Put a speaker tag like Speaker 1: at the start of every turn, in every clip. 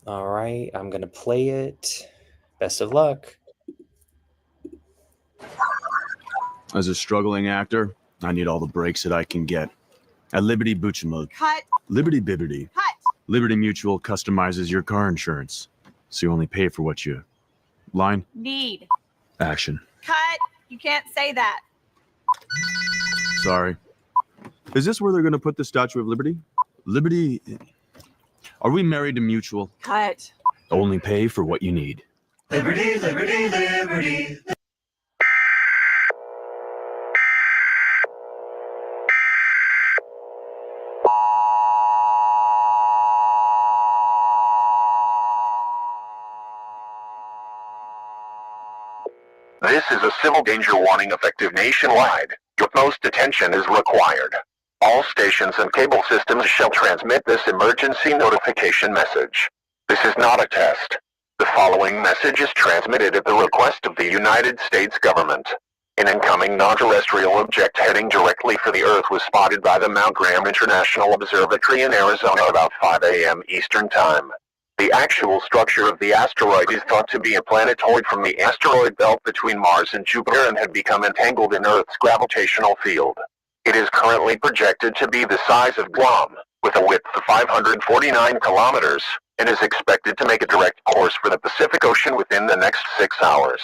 Speaker 1: All right, I'm going to play it. Best of luck.
Speaker 2: As a struggling actor, I need all the breaks that I can get. At Liberty Buchamode.
Speaker 3: Cut.
Speaker 2: Liberty Bibbity.
Speaker 3: Cut.
Speaker 2: Liberty Mutual customizes your car insurance, so you only pay for what you... Line?
Speaker 3: Need.
Speaker 2: Action.
Speaker 3: Cut. You can't say that.
Speaker 2: Sorry. Is this where they're going to put the Statue of Liberty? Liberty... Are we married to Mutual?
Speaker 3: Cut.
Speaker 2: Only pay for what you need.
Speaker 4: Liberty, liberty, liberty.
Speaker 5: This is a civil danger warning effective nationwide. Your utmost attention is required. All stations and cable systems shall transmit this emergency notification message. This is not a test. The following message is transmitted at the request of the United States government. An incoming non-terrestrial object heading directly for the Earth was spotted by the Mount Graham International Observatory in Arizona about 5 a.m. Eastern Time. The actual structure of the asteroid is thought to be a planetoid from the asteroid belt between Mars and Jupiter and had become entangled in Earth's gravitational field. It is currently projected to be the size of Guam, with a width of 549 kilometers, and is expected to make a direct course for the Pacific Ocean within the next 6 hours.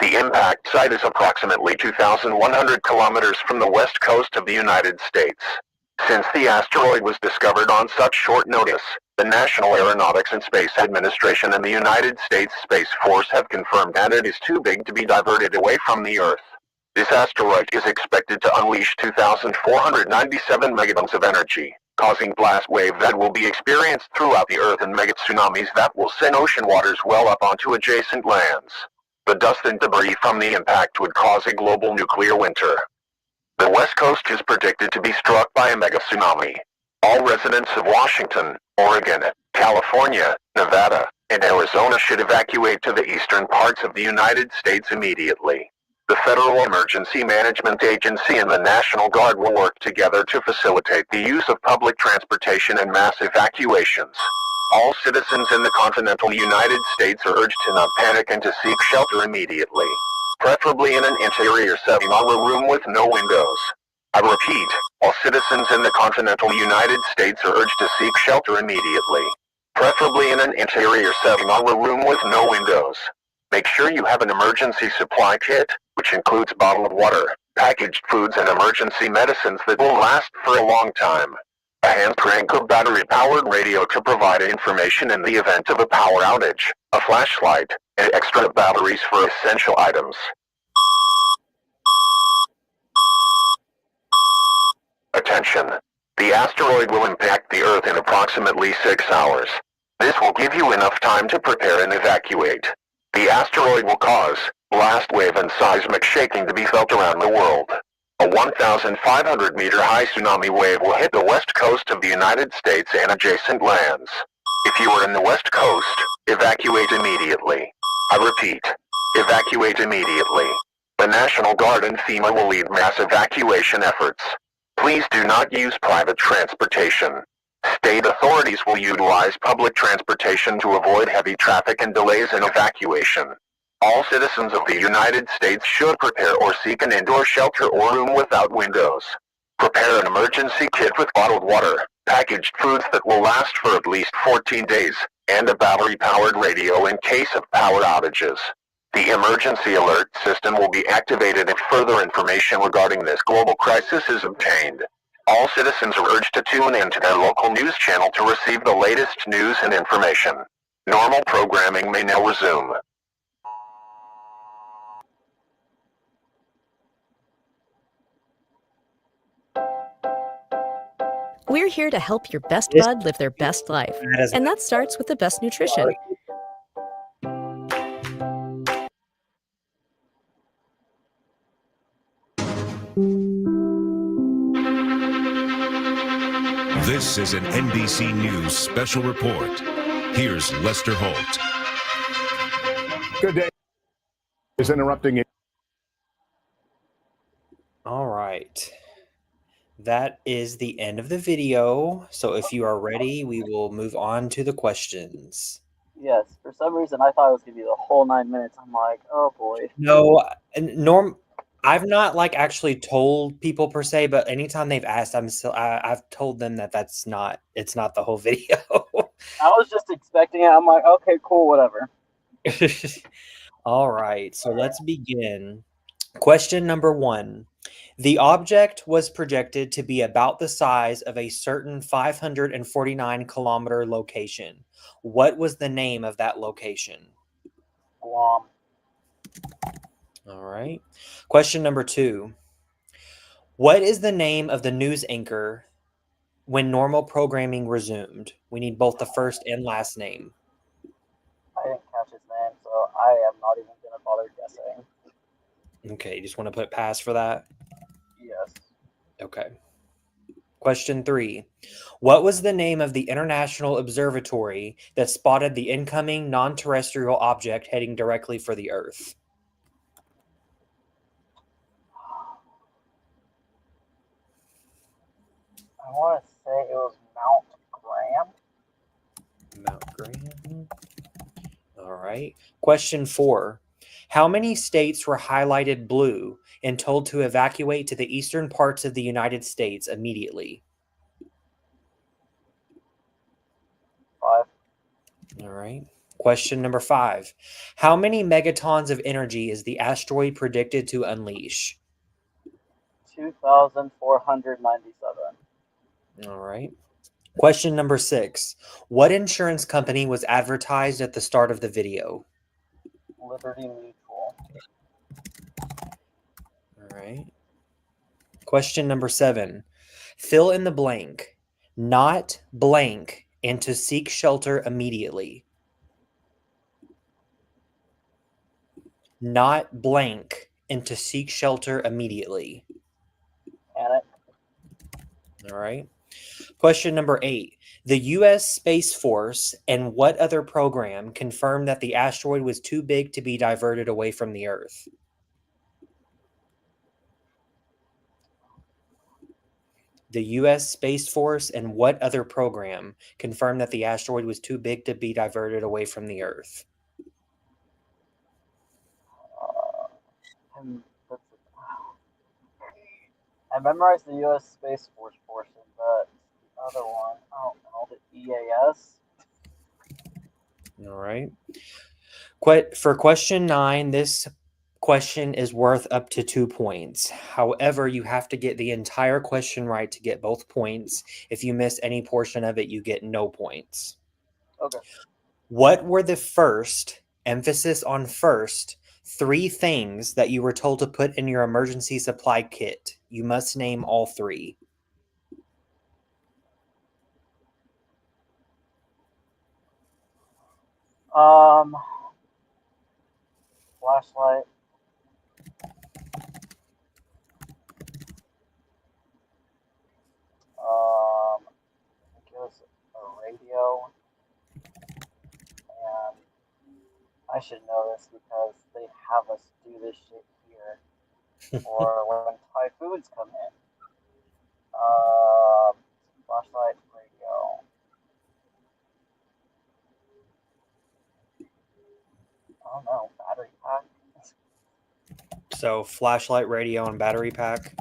Speaker 5: The impact site is approximately 2,100 kilometers from the west coast of the United States. Since the asteroid was discovered on such short notice, the National Aeronautics and Space Administration and the United States Space Force have confirmed that it is too big to be diverted away from the Earth. This asteroid is expected to unleash 2,497 megatons of energy, causing blast wave that will be experienced throughout the Earth and mega tsunamis that will send ocean waters well up onto adjacent lands. The dust and debris from the impact would cause a global nuclear winter. The West Coast is predicted to be struck by a mega tsunami. All residents of Washington, Oregon, California, Nevada, and Arizona should evacuate to the eastern parts of the United States immediately. The Federal Emergency Management Agency and the National Guard will work together to facilitate the use of public transportation and mass evacuations. All citizens in the continental United States are urged to not panic and to seek shelter immediately, preferably in an interior setting or a room with no windows. I repeat, all citizens in the continental United States are urged to seek shelter immediately, preferably in an interior setting or a room with no windows. Make sure you have an emergency supply kit, which includes bottled water, packaged foods and emergency medicines that will last for a long time. A hand crank or battery-powered radio to provide information in the event of a power outage, a flashlight, and extra batteries for essential items. Attention! The asteroid will impact the Earth in approximately 6 hours. This will give you enough time to prepare and evacuate. The asteroid will cause blast wave and seismic shaking to be felt around the world. A 1,500-meter high tsunami wave will hit the west coast of the United States and adjacent lands. If you are in the west coast, evacuate immediately. I repeat, evacuate immediately. The National Guard and FEMA will lead mass evacuation efforts. Please do not use private transportation. State authorities will utilize public transportation to avoid heavy traffic and delays in evacuation. All citizens of the United States should prepare or seek an indoor shelter or room without windows. Prepare an emergency kit with bottled water, packaged foods that will last for at least 14 days, and a battery-powered radio in case of power outages. The emergency alert system will be activated if further information regarding this global crisis is obtained. All citizens are urged to tune in to their local news channel to receive the latest news and information. Normal programming may now resume.
Speaker 6: We're here to help your best bud live their best life. And that starts with the best nutrition.
Speaker 7: This is an NBC News special report. Here's Lester Holt.
Speaker 8: Good day. Is interrupting it.
Speaker 1: All right. That is the end of the video. So if you are ready, we will move on to the questions.
Speaker 9: Yes, for some reason I thought it was gonna be the whole 9 minutes. I'm like, oh boy.
Speaker 1: No, I've not like actually told people per se, but anytime they've asked, I've told them that it's not the whole video.
Speaker 9: I was just expecting it. I'm like, okay, cool, whatever.
Speaker 1: All right, so let's begin. Question number 1. The object was projected to be about the size of a certain 549-kilometer location. What was the name of that location?
Speaker 9: Guam.
Speaker 1: All right. Question number 2. What is the name of the news anchor when normal programming resumed? We need both the first and last name.
Speaker 9: I didn't catch his name, so I am not even gonna bother guessing.
Speaker 1: Okay, you just want to put pass for that?
Speaker 9: Yes.
Speaker 1: Okay. Question 3. What was the name of the international observatory that spotted the incoming non-terrestrial object heading directly for the Earth?
Speaker 9: I want to say it was Mount Graham.
Speaker 1: Mount Graham. All right. Question 4. How many states were highlighted blue and told to evacuate to the eastern parts of the United States immediately?
Speaker 9: 5.
Speaker 1: All right. Question number 5. How many megatons of energy is the asteroid predicted to unleash?
Speaker 9: 2,497.
Speaker 1: All right. Question number 6. What insurance company was advertised at the start of the video?
Speaker 9: Liberty Mutual.
Speaker 1: All right. Question number 7. Fill in the blank. Not blank and to seek shelter immediately. Not blank and to seek shelter immediately.
Speaker 9: Panic.
Speaker 1: All right. Question number 8. The U.S. Space Force and what other program confirmed that the asteroid was too big to be diverted away from the Earth? The U.S. Space Force and what other program confirmed that the asteroid was too big to be diverted away from the Earth?
Speaker 9: I memorized the U.S. Space Force portion, but the other one, I don't know, the EAS.
Speaker 1: All right. For question 9, this question is worth up to 2 points. However, you have to get the entire question right to get both points. If you miss any portion of it, you get no points.
Speaker 9: Okay.
Speaker 1: What were the first, emphasis on first, 3 things that you were told to put in your emergency supply kit? You must name all 3.
Speaker 9: Flashlight. I think it was a radio. And I should know this because they have us do this shit here. Or when typhoons come in. Flashlight, radio. I don't know, battery pack.
Speaker 1: So flashlight, radio, and battery pack.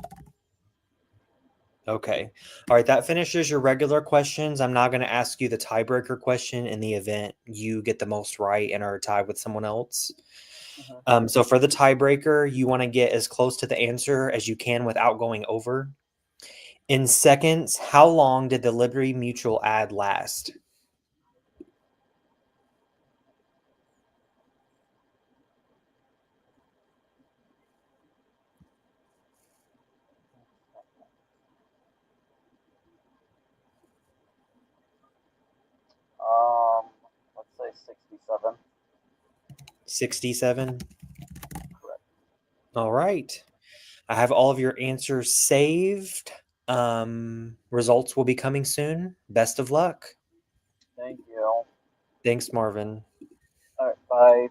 Speaker 1: Okay. All right. That finishes your regular questions. I'm now going to ask you the tiebreaker question in the event you get the most right and are tied with someone else. So for the tiebreaker, you want to get as close to the answer as you can without going over. In seconds, how long did the Liberty Mutual ad last?
Speaker 9: Let's say 67.
Speaker 1: 67?
Speaker 9: Correct.
Speaker 1: All right. I have all of your answers saved. Results will be coming soon. Best of luck.
Speaker 9: Thank you.
Speaker 1: Thanks, Marvin.
Speaker 9: All right, bye.